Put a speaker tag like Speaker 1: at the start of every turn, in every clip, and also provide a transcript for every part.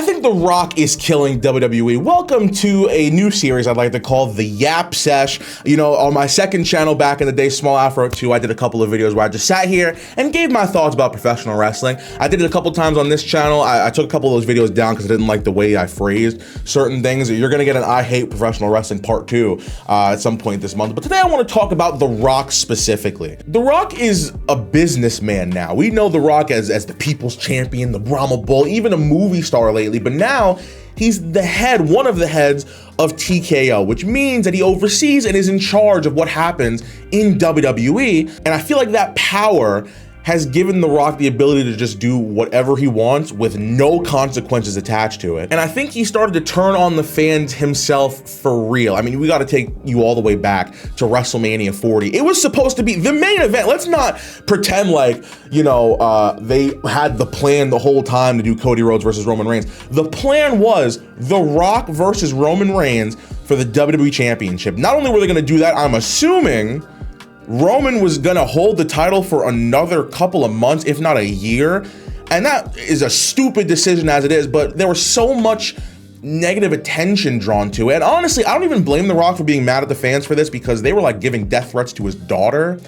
Speaker 1: I think The Rock is killing WWE. Welcome to a new series I'd like to call the Yap Sesh. You know, on my second channel back in the day, Smallafro 2, I did a couple of videos where I just sat here and gave my thoughts about professional wrestling. I did it a couple times on this channel. I took a couple of those videos down because I didn't like the way I phrased certain things. You're gonna get an I Hate Professional Wrestling Part 2 at some point this month. But today I want to talk about The Rock specifically. The Rock is a businessman now. We know The Rock as the people's champion, the Brahma Bull, even a movie star lately, but now he's the head, one of the heads of TKO, which means that he oversees and is in charge of what happens in WWE. And I feel like that power has given The Rock the ability to just do whatever he wants with no consequences attached to it. And I think he started to turn on the fans himself for real. I mean, we gotta take you all the way back to WrestleMania 40. It was supposed to be the main event. Let's not pretend like, you know, they had the plan the whole time to do Cody Rhodes versus Roman Reigns. The plan was The Rock versus Roman Reigns for the WWE Championship. Not only were they gonna do that, I'm assuming Roman was gonna hold the title for another couple of months, if not a year. And that is a stupid decision as it is, but there was so much negative attention drawn to it. And honestly, I don't even blame The Rock for being mad at the fans for this, because they were like giving death threats to his daughter.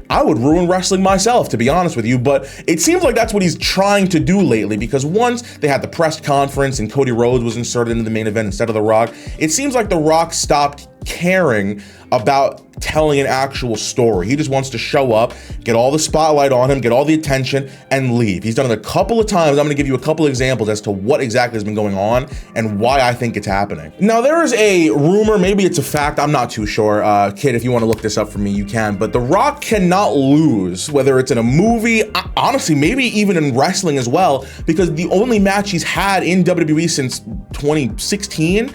Speaker 1: I would ruin wrestling myself, to be honest with you, but it seems like that's what he's trying to do lately, because once they had the press conference and Cody Rhodes was inserted into the main event instead of The Rock, it seems like The Rock stopped caring about telling an actual story. He just wants to show up, get all the spotlight on him, get all the attention, and leave. He's done it a couple of times. I'm gonna give you a couple examples as to what exactly has been going on and why I think it's happening. Now, there is a rumor, maybe it's a fact, I'm not too sure. Kid, if you wanna look this up for me, you can, but The Rock cannot lose, whether it's in a movie, honestly, maybe even in wrestling as well, because the only match he's had in WWE since 2016,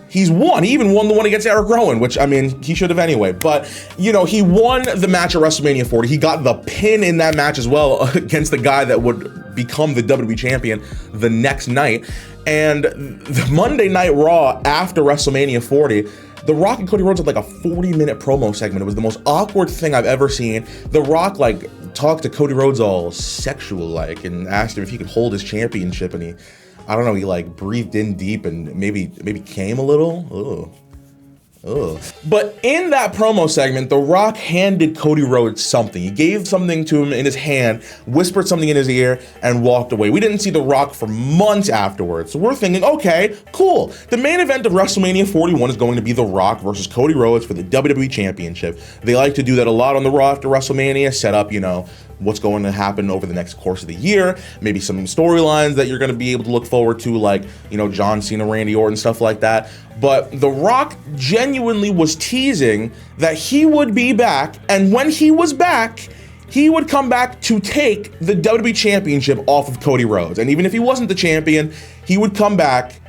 Speaker 1: he's won. He even won the one against Eric Rowan, which, I mean, he should have anyway. But, you know, he won the match at WrestleMania 40. He got the pin in that match as well against the guy that would become the WWE champion the next night. And the Monday Night Raw after WrestleMania 40, The Rock and Cody Rhodes had like a 40-minute promo segment. It was the most awkward thing I've ever seen. The Rock like talked to Cody Rhodes all sexual-like and asked him if he could hold his championship, and I don't know, he like breathed in deep and maybe came a little. But in that promo segment, The Rock handed Cody Rhodes something. He gave something to him in his hand, whispered something in his ear, and walked away. We didn't see The Rock for months afterwards. So we're thinking, okay, cool. The main event of WrestleMania 41 is going to be The Rock versus Cody Rhodes for the WWE Championship. They like to do that a lot on the Raw after WrestleMania, set up, you know, what's going to happen over the next course of the year, maybe some storylines that you're going to be able to look forward to, like, you know, John Cena, Randy Orton, stuff like that. But The Rock genuinely was teasing that he would be back, and when he was back, he would come back to take the WWE Championship off of Cody Rhodes. And even if he wasn't the champion, he would come back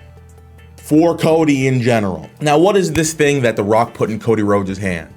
Speaker 1: for Cody in general. Now, what is this thing that The Rock put in Cody Rhodes' hand?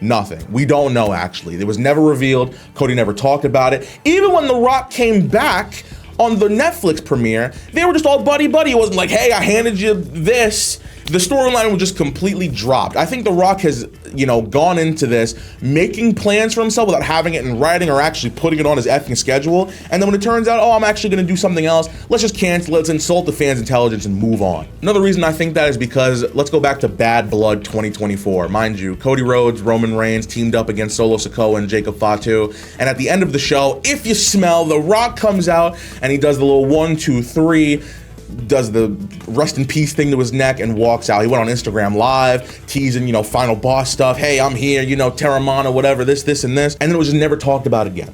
Speaker 1: Nothing. We don't know, actually. It was never revealed. Cody never talked about it. Even when The Rock came back on the Netflix premiere, they were just all buddy-buddy. It wasn't like, hey, I handed you this. The storyline was just completely dropped. I think The Rock has, you know, gone into this making plans for himself without having it in writing or actually putting it on his effing schedule. And then when it turns out, oh, I'm actually gonna do something else, let's just cancel it, let's insult the fans' intelligence and move on. Another reason I think that is because, let's go back to Bad Blood 2024. Mind you, Cody Rhodes, Roman Reigns teamed up against Solo Sikoa and Jacob Fatu. And at the end of the show, if you smell, The Rock comes out and he does the little 1, 2, 3, does the rest in peace thing to his neck and walks out. He went on Instagram Live, teasing, you know, final boss stuff. Hey, I'm here, you know, Terramana, whatever, this, and this. And then it was just never talked about again.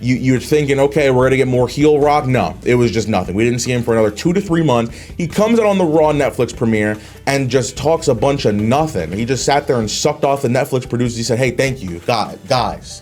Speaker 1: You're thinking, okay, we're gonna get more heel Rock. No, it was just nothing. We didn't see him for another 2 to 3 months. He comes out on the Raw Netflix premiere and just talks a bunch of nothing. He just sat there and sucked off the Netflix producers. He said, hey, thank you, guys.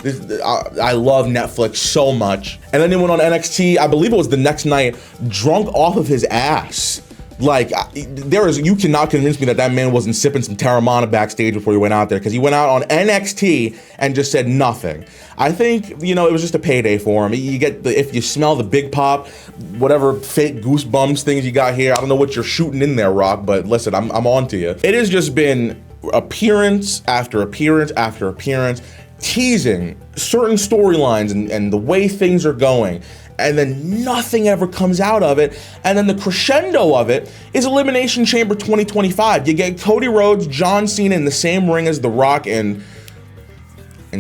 Speaker 1: I love Netflix so much. And then he went on NXT, I believe it was the next night, drunk off of his ass. Like, you cannot convince me that that man wasn't sipping some Terramana backstage before he went out there, because he went out on NXT and just said nothing. I think, you know, it was just a payday for him. You get if you smell the big pop, whatever fake goosebumps things you got here, I don't know what you're shooting in there, Rock, but listen, I'm on to you. It has just been appearance after appearance after appearance, teasing certain storylines and the way things are going. and then nothing ever comes out of it. And then the crescendo of it is Elimination Chamber 2025. You get Cody Rhodes, John Cena in the same ring as The Rock and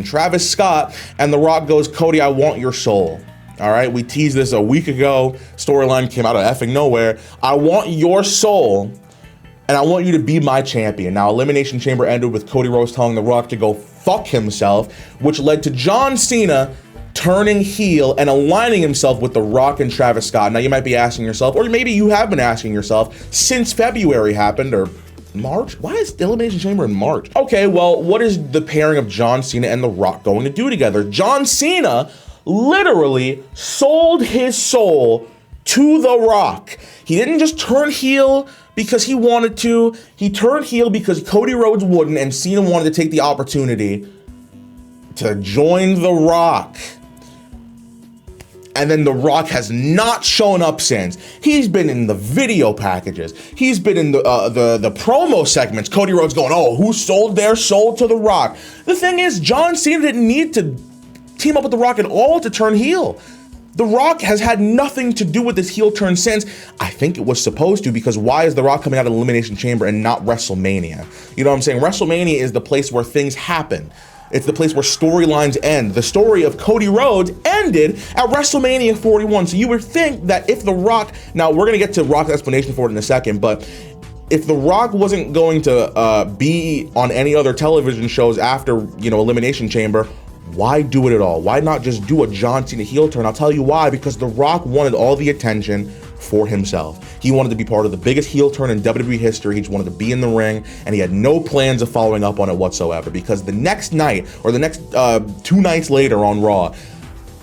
Speaker 1: Travis Scott, and The Rock goes, Cody, I want your soul. All right, we teased this a week ago. Storyline came out of effing nowhere. I want your soul, and I want you to be my champion. Now, Elimination Chamber ended with Cody Rhodes telling The Rock to go fuck himself, which led to John Cena turning heel and aligning himself with The Rock and Travis Scott. Now, you might be asking yourself, or maybe you have been asking yourself, since February happened, or March? Why is the Elimination Chamber in March? Okay, well, what is the pairing of John Cena and The Rock going to do together? John Cena literally sold his soul to The Rock. He didn't just turn heel because he wanted to. He turned heel because Cody Rhodes wouldn't, and Cena wanted to take the opportunity to join The Rock. And then The Rock has not shown up since. He's been in the video packages. He's been in the promo segments. Cody Rhodes going, oh, who sold their soul to The Rock? The thing is, John Cena didn't need to team up with The Rock at all to turn heel. The Rock has had nothing to do with this heel turn since. I think it was supposed to, because why is The Rock coming out of the Elimination Chamber and not WrestleMania? You know what I'm saying? WrestleMania is the place where things happen. It's the place where storylines end. The story of Cody Rhodes ended at WrestleMania 41. So you would think that if The Rock, now we're gonna get to Rock's explanation for it in a second, but if The Rock wasn't going to be on any other television shows after, Elimination Chamber, why do it at all? Why not just do a John Cena heel turn? I'll tell you why, because The Rock wanted all the attention for himself. He wanted to be part of the biggest heel turn in WWE history. He just wanted to be in the ring, and he had no plans of following up on it whatsoever, because the next night, or the next 2 nights later on Raw,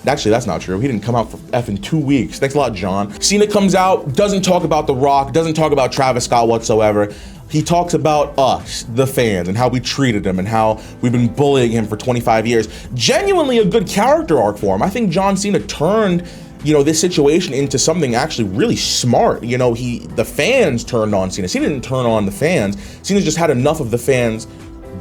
Speaker 1: actually, that's not true. He didn't come out for effing 2 weeks. Thanks a lot, John. Cena comes out, doesn't talk about The Rock, doesn't talk about Travis Scott whatsoever. He talks about us, the fans, and how we treated him and how we've been bullying him for 25 years. Genuinely a good character arc for him. I think John Cena turned, this situation into something actually really smart. The fans turned on Cena. Cena didn't turn on the fans. Cena just had enough of the fans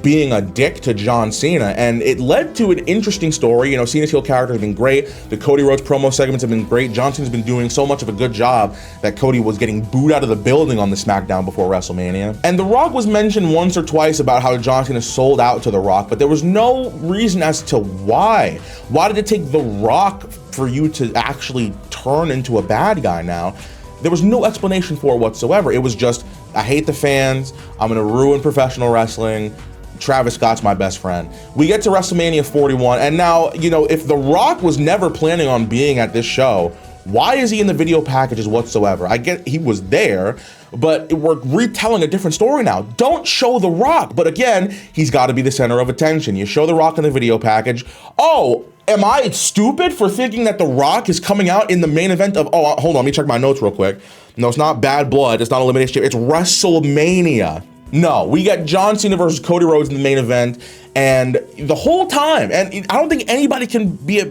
Speaker 1: being a dick to John Cena, and it led to an interesting story. Cena's heel character has been great. The Cody Rhodes promo segments have been great. John Cena's been doing so much of a good job that Cody was getting booed out of the building on the SmackDown before WrestleMania. And The Rock was mentioned once or twice about how John Cena sold out to The Rock, but there was no reason as to why. Why did it take The Rock for you to actually turn into a bad guy now? There was no explanation for it whatsoever. It was just, I hate the fans, I'm gonna ruin professional wrestling, Travis Scott's my best friend. We get to WrestleMania 41, and now, if The Rock was never planning on being at this show, why is he in the video packages whatsoever? I get he was there, but we're retelling a different story now. Don't show The Rock, but again, he's gotta be the center of attention. You show The Rock in the video package. Oh, am I stupid for thinking that The Rock is coming out in the main event of, hold on, let me check my notes real quick. No, it's not Bad Blood, it's not Elimination Chamber, it's WrestleMania. No, we got John Cena versus Cody Rhodes in the main event, and the whole time, and I don't think anybody can be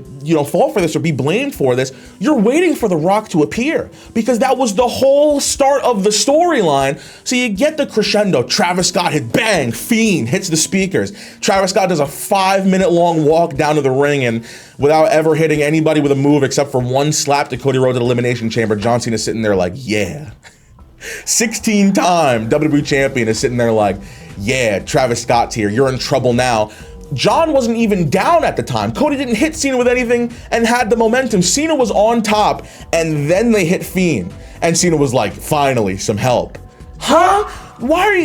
Speaker 1: fault for this or be blamed for this, you're waiting for The Rock to appear, because that was the whole start of the storyline. So you get the crescendo, Travis Scott hit, bang, Fiend hits the speakers. Travis Scott does a 5-minute long walk down to the ring, and without ever hitting anybody with a move except for one slap to Cody Rhodes at Elimination Chamber, John Cena's sitting there like, yeah. 16-time WWE champion is sitting there like, yeah, Travis Scott's here, you're in trouble now. John wasn't even down at the time. Cody didn't hit Cena with anything and had the momentum. Cena was on top, and then they hit Fiend, and Cena was like, finally, some help. Huh? Why are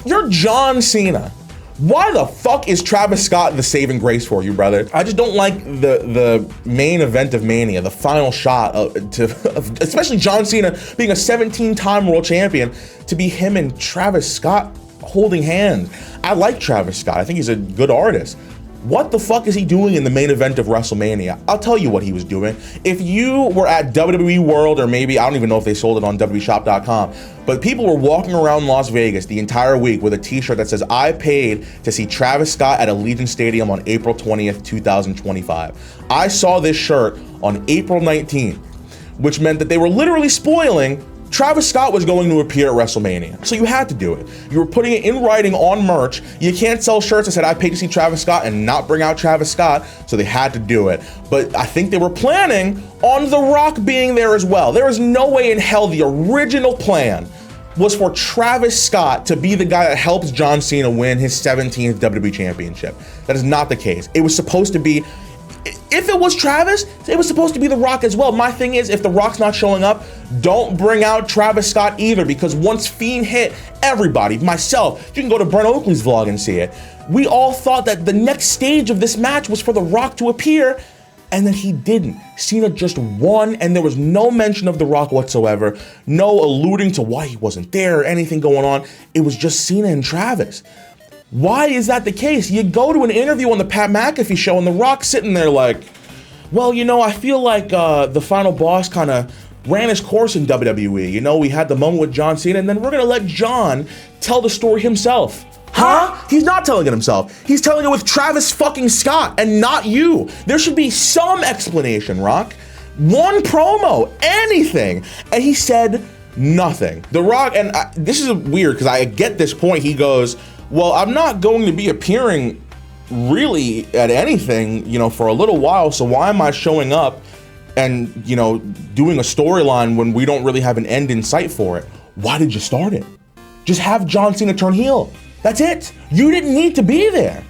Speaker 1: you're John Cena. Why the fuck is Travis Scott the saving grace for you, brother? I just don't like the main event of Mania, the final shot especially John Cena being a 17-time world champion, to be him and Travis Scott holding hands. I like Travis Scott. I think he's a good artist. What the fuck is he doing in the main event of WrestleMania? I'll tell you what he was doing. If you were at WWE World, or maybe, I don't even know if they sold it on WWEshop.com, but people were walking around Las Vegas the entire week with a t-shirt that says, I paid to see Travis Scott at Allegiant Stadium on April 20th, 2025. I saw this shirt on April 19th, which meant that they were literally spoiling Travis Scott was going to appear at WrestleMania, so you had to do it. You were putting it in writing on merch. You can't sell shirts that said, I paid to see Travis Scott and not bring out Travis Scott, so they had to do it. But I think they were planning on The Rock being there as well. There is no way in hell the original plan was for Travis Scott to be the guy that helps John Cena win his 17th WWE Championship. That is not the case. It was supposed to be, if it was Travis, it was supposed to be The Rock as well. My thing is, if The Rock's not showing up, don't bring out Travis Scott either, because once Fiend hit, everybody, myself, you can go to Brent Oakley's vlog and see it. We all thought that the next stage of this match was for The Rock to appear, and then he didn't. Cena just won, and there was no mention of The Rock whatsoever, no alluding to why he wasn't there or anything going on. It was just Cena and Travis. Why is that the case? You go to an interview on the Pat McAfee show and The Rock's sitting there like, well, you know, I feel like the final boss kind of ran his course in WWE. You know, we had the moment with John Cena, and then we're gonna let John tell the story himself. Huh? He's not telling it himself. He's telling it with Travis fucking Scott and not you. There should be some explanation, Rock. One promo, anything. And he said nothing. The Rock, and this is weird because I get this point. He goes, well, I'm not going to be appearing really at anything, you know, for a little while. So why am I showing up and, you know, doing a storyline when we don't really have an end in sight for it? Why did you start it? Just have John Cena turn heel. That's it. You didn't need to be there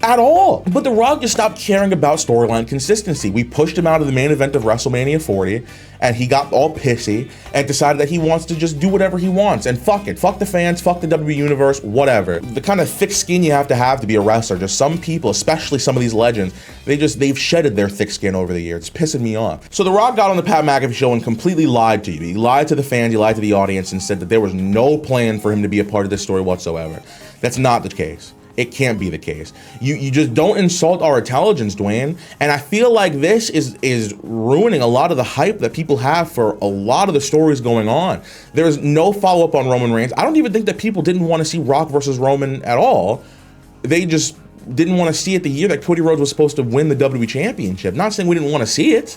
Speaker 1: at all. But The Rock just stopped caring about storyline consistency. We pushed him out of the main event of WrestleMania 40, and he got all pissy and decided that he wants to just do whatever he wants. And fuck it. Fuck the fans, fuck the WWE Universe, whatever. The kind of thick skin you have to be a wrestler. Just some people, especially some of these legends, they've shedded their thick skin over the years. It's pissing me off. So The Rock got on the Pat McAfee show and completely lied to you. He lied to the fans, he lied to the audience, and said that there was no plan for him to be a part of this story whatsoever. That's not the case. It can't be the case. You just don't insult our intelligence, Dwayne. And I feel like this is ruining a lot of the hype that people have for a lot of the stories going on. There's no follow-up on Roman Reigns. I don't even think that people didn't want to see Rock versus Roman at all. They just didn't want to see it the year that Cody Rhodes was supposed to win the WWE Championship. Not saying we didn't want to see it.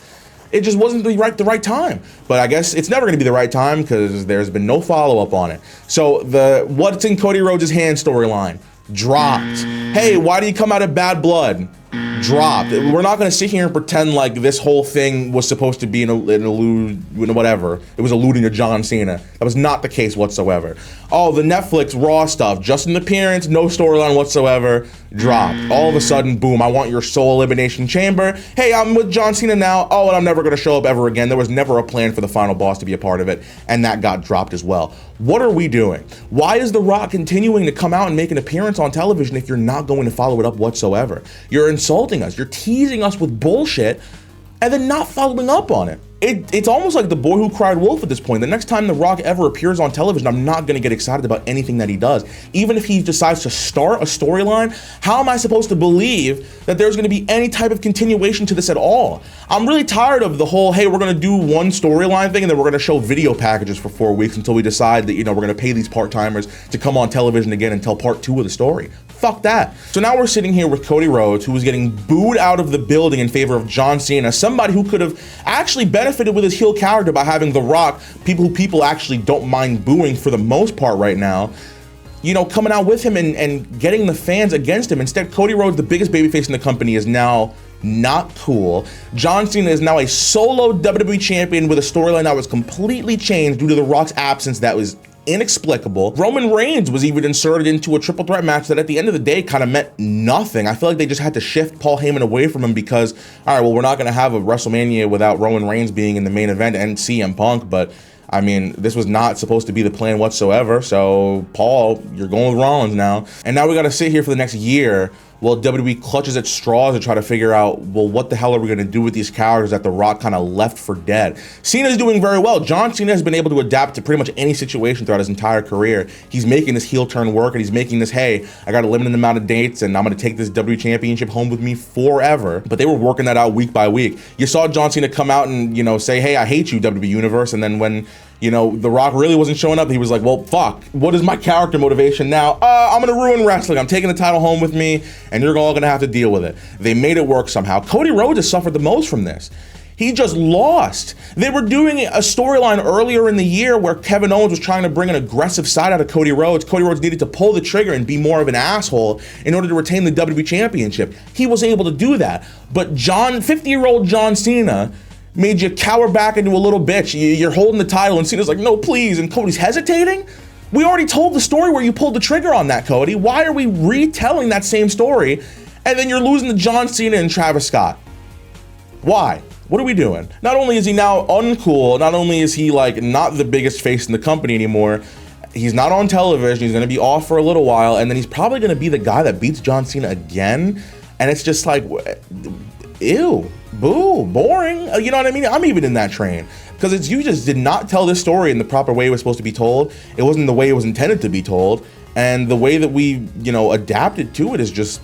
Speaker 1: It just wasn't the right time. But I guess it's never going to be the right time because there's been no follow-up on it. So the what's in Cody Rhodes' hand storyline dropped. Hey, why do you come out of Bad Blood? Dropped. We're not going to sit here and pretend like this whole thing was supposed to be an whatever. It was alluding to John Cena. That was not the case whatsoever. Oh, the Netflix Raw stuff, just an appearance, no storyline whatsoever, dropped. All of a sudden, boom, I want your Soul Elimination Chamber. Hey, I'm with John Cena now. Oh, and I'm never going to show up ever again. There was never a plan for the final boss to be a part of it, and that got dropped as well. What are we doing? Why is The Rock continuing to come out and make an appearance on television if you're not going to follow it up whatsoever? You're insulting us. You're teasing us with bullshit and then not following up on it. It's almost like The Boy Who Cried Wolf at this point. The next time The Rock ever appears on television, I'm not going to get excited about anything that he does. Even if he decides to start a storyline, how am I supposed to believe that there's going to be any type of continuation to this at all? I'm really tired of the whole, hey, we're going to do one storyline thing and then we're going to show video packages for 4 weeks until we decide that, you know, we're going to pay these part-timers to come on television again and tell part 2 of the story. Fuck that. So now we're sitting here with Cody Rhodes, who was getting booed out of the building in favor of John Cena, somebody who could have actually benefited with his heel character by having The Rock, people actually don't mind booing for the most part right now, you know, coming out with him and getting the fans against him. Instead, Cody Rhodes, the biggest babyface in the company, is now not cool. John Cena is now a solo WWE champion with a storyline that was completely changed due to The Rock's absence that was inexplicable. Roman Reigns was even inserted into a triple threat match that at the end of the day kind of meant nothing. I feel like they just had to shift Paul Heyman away from him because, all right, well, we're not going to have a WrestleMania without Roman Reigns being in the main event and CM Punk, but I mean, this was not supposed to be the plan whatsoever. So Paul, you're going with Rollins now. And now we got to sit here for the next year while WWE clutches at straws to try to figure out, well, what the hell are we going to do with these characters that The Rock kind of left for dead? Cena's doing very well. John Cena has been able to adapt to pretty much any situation throughout his entire career. He's making this heel turn work, and he's making this, hey, I got a limited amount of dates, and I'm going to take this WWE Championship home with me forever. But they were working that out week by week. You saw John Cena come out and, you know, say, hey, I hate you, WWE Universe, and then when, you know, The Rock really wasn't showing up, he was like, well, fuck, what is my character motivation now? I'm gonna ruin wrestling. I'm taking the title home with me, and you're all gonna have to deal with it. They made it work somehow. Cody Rhodes has suffered the most from this. He just lost. They were doing a storyline earlier in the year where Kevin Owens was trying to bring an aggressive side out of Cody Rhodes. Cody Rhodes needed to pull the trigger and be more of an asshole in order to retain the WWE Championship. He was able to do that. But 50-year-old John Cena made you cower back into a little bitch. You're holding the title and Cena's like, no, please. And Cody's hesitating? We already told the story where you pulled the trigger on that, Cody. Why are we retelling that same story? And then you're losing to John Cena and Travis Scott. Why? What are we doing? Not only is he now uncool, not only is he like not the biggest face in the company anymore, he's not on television, he's gonna be off for a little while, and then he's probably gonna be the guy that beats John Cena again. And it's just like, ew, boo, boring. You know what I mean? I'm even in that train. Because you just did not tell this story in the proper way it was supposed to be told. It wasn't the way it was intended to be told. And the way that we, adapted to it is just,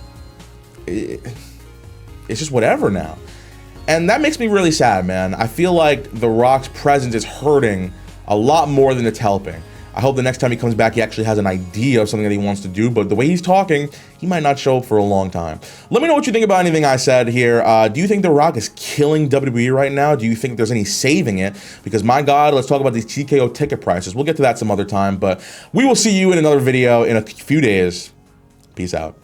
Speaker 1: it's just whatever now. And that makes me really sad, man. I feel like The Rock's presence is hurting a lot more than it's helping. I hope the next time he comes back, he actually has an idea of something that he wants to do, but the way he's talking, he might not show up for a long time. Let me know what you think about anything I said here. Do you think The Rock is killing WWE right now? Do you think there's any saving it? Because my God, let's talk about these TKO ticket prices. We'll get to that some other time, but we will see you in another video in a few days. Peace out.